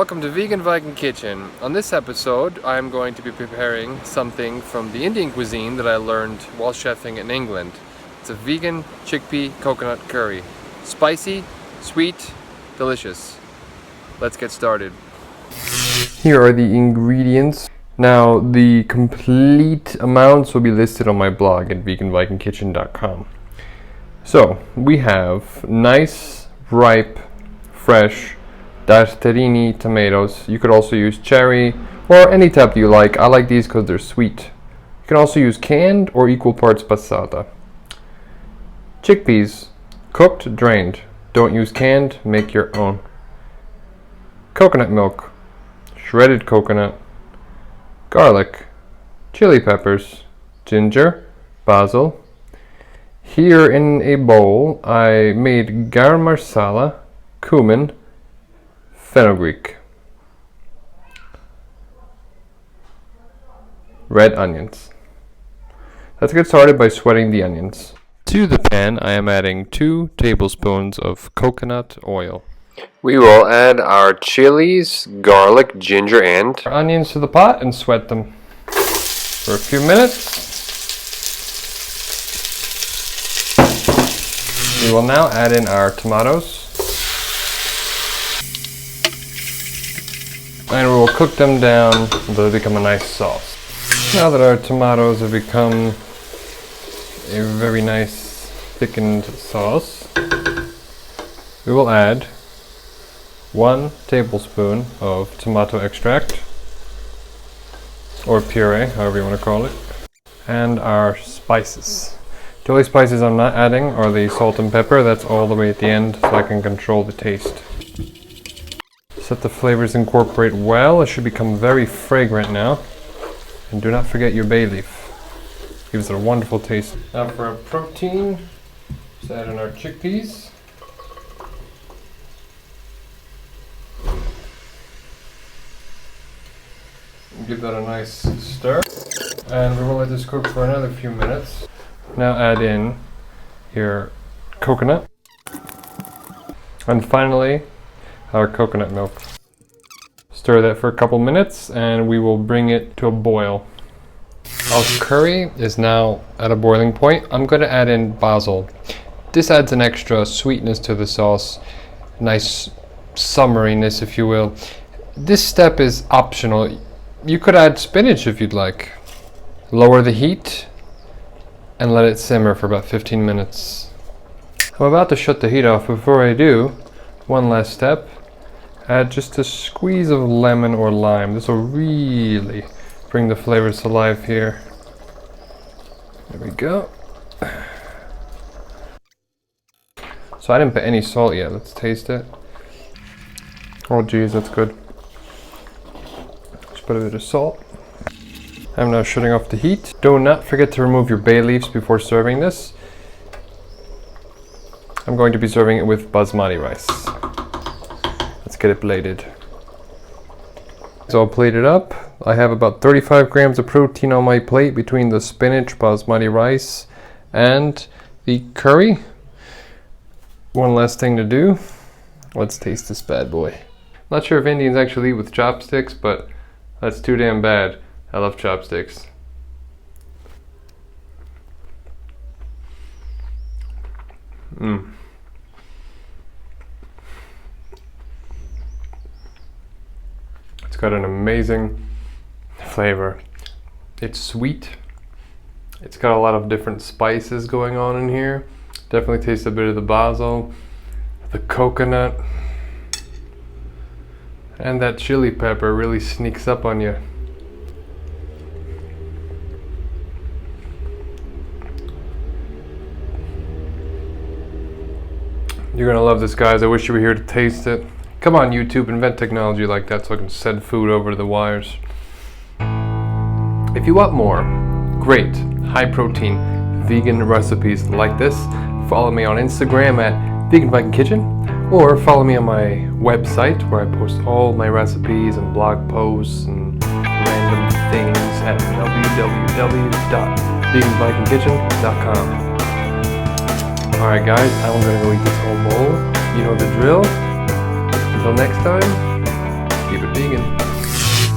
Welcome to Vegan Viking Kitchen. On this episode, I'm going to be preparing something from the Indian cuisine that I learned while chefing in England. It's a vegan chickpea coconut curry. Spicy, sweet, delicious. Let's get started. Here are the ingredients. Now, the complete amounts will be listed on my blog at veganvikingkitchen.com. So, we have nice, ripe, fresh Dartarini tomatoes. You could also use cherry or any type you like. I like these because they're sweet. You can also use canned or equal parts passata. Chickpeas, cooked, drained. Don't use canned, make your own. Coconut milk, shredded coconut, garlic, chili peppers, ginger, basil. Here in a bowl I made garam masala, cumin, fenugreek, red onions. Let's get started by sweating the onions. To the pan I am adding 2 tablespoons of coconut oil. We will add our chilies, garlic, ginger and our onions to the pot and sweat them for a few minutes. We will now add in our tomatoes. And we will cook them down until they become a nice sauce. Now that our tomatoes have become a very nice thickened sauce, we will add 1 tablespoon of tomato extract, or puree, however you want to call it, and our spices. The only spices I'm not adding are the salt and pepper. That's all the way at the end so I can control the taste. Let the flavors incorporate well. It should become very fragrant now. And do not forget your bay leaf. Gives it a wonderful taste. Now for our protein, just add in our chickpeas. Give that a nice stir. And we will let this cook for another few minutes. Now add in your coconut. And finally, our coconut milk. Stir that for a couple minutes and we will bring it to a boil. Our curry is now at a boiling point. I'm going to add in basil. This adds an extra sweetness to the sauce, nice summeriness if you will. This step is optional. You could add spinach if you'd like. Lower the heat and let it simmer for about 15 minutes. I'm about to shut the heat off. Before I do, one last step. Add just a squeeze of lemon or lime. This will really bring the flavors to life here. There we go. So I didn't put any salt yet. Let's taste it. Oh geez, that's good. Just put a bit of salt. I'm now shutting off the heat. Do not forget to remove your bay leaves before serving this. I'm going to be serving it with basmati rice. Let's get it plated. It's all plated up. I have about 35 grams of protein on my plate between the spinach, basmati rice, and the curry. One last thing to do. Let's taste this bad boy. Not sure if Indians actually eat with chopsticks, but that's too damn bad. I love chopsticks. It's got an amazing flavor. It's sweet. It's got a lot of different spices going on in here. Definitely taste a bit of the basil, the coconut, and that chili pepper really sneaks up on you. You're gonna love this, guys. I wish you were here to taste it. Come on, YouTube, invent technology like that so I can send food over the wires. If you want more great, high protein, vegan recipes like this, follow me on Instagram at Vegan Viking Kitchen, or follow me on my website where I post all my recipes and blog posts and random things at www.veganvikingkitchen.com. Alright guys, I'm gonna go eat this whole bowl. You know the drill. Until next time, keep it vegan.